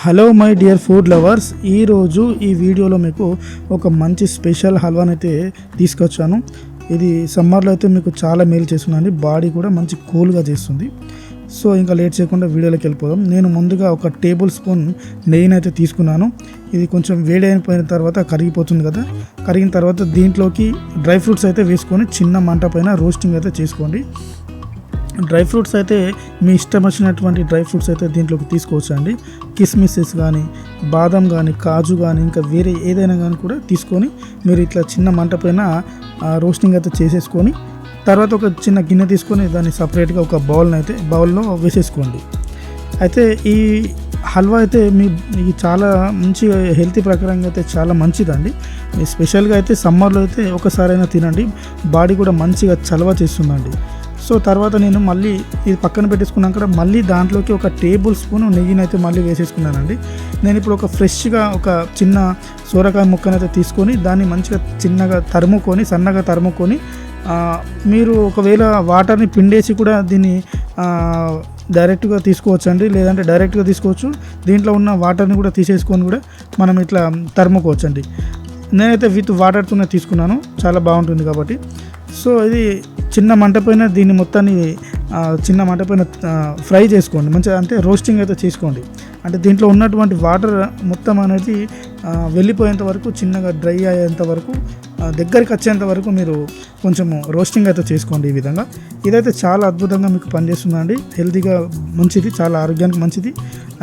Hello my dear food lovers, ఈరోజు ఈ వీడియోలో మీకు ఒక మంచి స్పెషల్ హల్వానైతే తీసుకొచ్చాను. ఇది సమ్మర్లో అయితే మీకు చాలా మేలు చేస్తుందండి, బాడీ కూడా మంచి కూల్గా చేస్తుంది. సో ఇంకా లేట్ చేయకుండా వీడియోలోకి వెళ్ళిపోదాం. నేను ముందుగా ఒక టేబుల్ స్పూన్ నెయ్యిని అయితే తీసుకున్నాను. ఇది కొంచెం వేడి అయిపోయిన తర్వాత కరిగిపోతుంది కదా, కరిగిన తర్వాత దీంట్లోకి డ్రై ఫ్రూట్స్ అయితే వేసుకొని చిన్న మంట పైన రోస్టింగ్ అయితే చేసుకోండి. డ్రై ఫ్రూట్స్ అయితే మీ ఇష్టం వచ్చినటువంటి డ్రై ఫ్రూట్స్ అయితే దీంట్లోకి తీసుకోవచ్చు అండి. కిస్మిసెస్ కానీ, బాదం కానీ, కాజు కానీ, ఇంకా వేరే ఏదైనా కానీ కూడా తీసుకొని మీరు ఇట్లా చిన్న మంట పైన రోస్టింగ్ అయితే చేసేసుకొని తర్వాత ఒక చిన్న గిన్నె తీసుకొని దాన్ని సపరేట్గా ఒక బౌల్లో వేసేసుకోండి. అయితే ఈ హల్వా అయితే మీకు చాలా మంచి హెల్తీ ప్రకారంగా అయితే చాలా మంచిదండి. స్పెషల్గా అయితే సమ్మర్లో అయితే ఒకసారైనా తినండి, బాడీ కూడా మంచిగా చలవ చేస్తుందండి. సో తర్వాత నేను మళ్ళీ ఇది పక్కన పెట్టేసుకున్నాక మళ్ళీ దాంట్లోకి ఒక టేబుల్ స్పూన్ నెయ్యిని అయితే మళ్ళీ వేసేసుకున్నానండి. నేను ఇప్పుడు ఒక ఫ్రెష్గా ఒక చిన్న సోరకాయ ముక్కనైతే తీసుకొని దాన్ని మంచిగా చిన్నగా సన్నగా తరుముకొని మీరు ఒకవేళ వాటర్ని పిండేసి కూడా దీన్ని డైరెక్ట్గా తీసుకోవచ్చు అండి, లేదంటే డైరెక్ట్గా తీసుకోవచ్చు. దీంట్లో ఉన్న వాటర్ని కూడా తీసేసుకొని కూడా మనం ఇట్లా తరుముకోవచ్చు అండి. నేనైతే విత్ వాటర్తోనే తీసుకున్నాను, చాలా బాగుంటుంది కాబట్టి. సో ఇది చిన్న మంట పైన దీన్ని మొత్తాన్ని చిన్న మంట పైన ఫ్రై చేసుకోండి, మంచిగా అంటే రోస్టింగ్ అయితే చేసుకోండి. అంటే దీంట్లో ఉన్నటువంటి వాటర్ మొత్తం అనేది వెళ్ళిపోయేంత వరకు, చిన్నగా డ్రై అయ్యేంత వరకు, దగ్గరికి వచ్చేంత వరకు మీరు కొంచెము రోస్టింగ్ అయితే చేసుకోండి. ఈ విధంగా ఇదైతే చాలా అద్భుతంగా మీకు పనిచేస్తుందండి, హెల్తీగా మంచిది, చాలా ఆరోగ్యానికి మంచిది.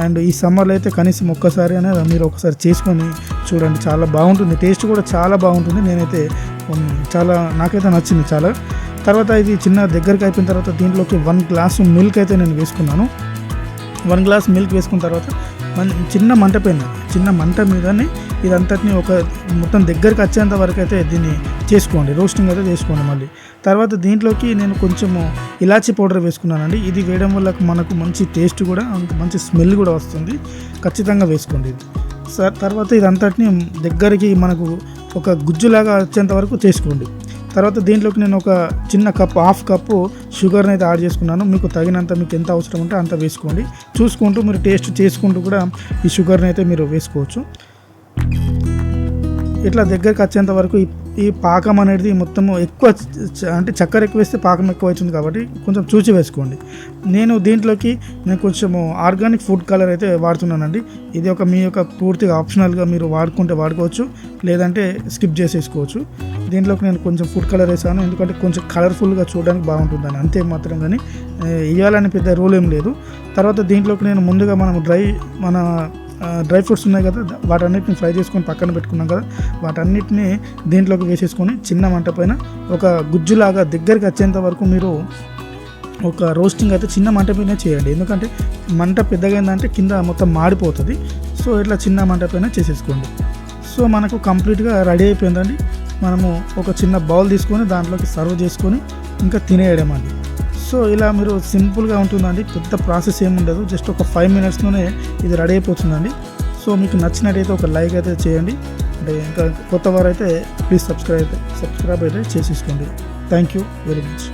అండ్ ఈ సమ్మర్లో అయితే కనీసం ఒక్కసారి అనేది మీరు ఒకసారి చేసుకొని చూడండి, చాలా బాగుంటుంది, టేస్ట్ కూడా చాలా బాగుంటుంది. నేనైతే నాకైతే నచ్చింది చాలా. తర్వాత ఇది చిన్న దగ్గరికి అయిపోయిన తర్వాత దీంట్లోకి 1 గ్లాసు మిల్క్ అయితే నేను వేసుకున్నాను. 1 గ్లాస్ మిల్క్ వేసుకున్న తర్వాత చిన్న మంట మీదనే ఇదంతటిని ఒక మొత్తం దగ్గరికి వచ్చేంత వరకు అయితే దీన్ని చేసుకోండి, రోస్టింగ్ అయితే చేసుకోండి. మళ్ళీ తర్వాత దీంట్లోకి నేను కొంచెము ఇలాచీ పౌడర్ వేసుకున్నానండి. ఇది వేయడం వల్ల మనకు మంచి టేస్ట్ కూడా, మంచి స్మెల్ కూడా వస్తుంది, ఖచ్చితంగా వేసుకోండి ఇది. తర్వాత ఇదంతటిని దగ్గరికి మనకు ఒక గుజ్జులాగా వచ్చేంత వరకు చేసుకోండి. తర్వాత దీంట్లోకి నేను ఒక చిన్న హాఫ్ కప్పు షుగర్ని అయితే యాడ్ చేసుకున్నాను. మీకు తగినంత, మీకు ఎంత అవసరం ఉంటే అంత వేసుకోండి. చూసుకుంటూ మీరు టేస్ట్ చేసుకుంటూ కూడా ఈ షుగర్ని అయితే మీరు వేసుకోవచ్చు. ఇట్లా దగ్గరికి వచ్చేంత వరకు ఈ పాకం అనేది మొత్తము ఎక్కువ, అంటే చక్కెర ఎక్కువ వేస్తే పాకం ఎక్కువ అవుతుంది కాబట్టి కొంచెం చూసి వేసుకోండి. నేను కొంచెము ఆర్గానిక్ ఫుడ్ కలర్ అయితే వాడుతున్నానండి. ఇది మీ యొక్క పూర్తిగా ఆప్షనల్గా మీరు వాడుకోవచ్చు, లేదంటే స్కిప్ చేసేసుకోవచ్చు. దీంట్లోకి నేను కొంచెం ఫుడ్ కలర్ వేసాను, ఎందుకంటే కొంచెం కలర్ఫుల్గా చూడడానికి బాగుంటుందని, అంతే మాత్రం. కానీ వేయాలని పెద్ద రూల్ ఏం లేదు. తర్వాత దీంట్లోకి నేను ముందుగా మన డ్రై ఫ్రూట్స్ ఉన్నాయి కదా, వాటన్నిటిని ఫ్రై చేసుకొని పక్కన పెట్టుకున్నాం కదా, వాటన్నిటిని దీంట్లోకి వేసేసుకొని చిన్న మంట పైన ఒక గుజ్జులాగా దగ్గరికి వచ్చేంత వరకు మీరు ఒక రోస్టింగ్ అయితే చిన్న మంట పైన చేయండి. ఎందుకంటే మంట పెద్దగా అయిందంటే కింద మొత్తం మాడిపోతుంది. సో ఇట్లా చిన్న మంట పైన చేసేసుకోండి. సో మనకు కంప్లీట్గా రెడీ అయిపోయిందండి. మనము ఒక చిన్న బౌల్ తీసుకొని దాంట్లోకి సర్వ్ చేసుకొని ఇంకా తినేయడం అండి. సో ఇలా మీరు సింపుల్గా ఉంటుందండి, పెద్ద ప్రాసెస్ ఏముండదు, జస్ట్ ఒక 5 మినిట్స్లోనే ఇది రెడీ అయిపోతుందండి. సో మీకు నచ్చినట్టయితే ఒక లైక్ అయితే చేయండి. అంటే ఇంకా కొత్త వారు అయితే ప్లీజ్ సబ్స్క్రైబ్ అయితే చేసేసుకోండి. Thank you very much.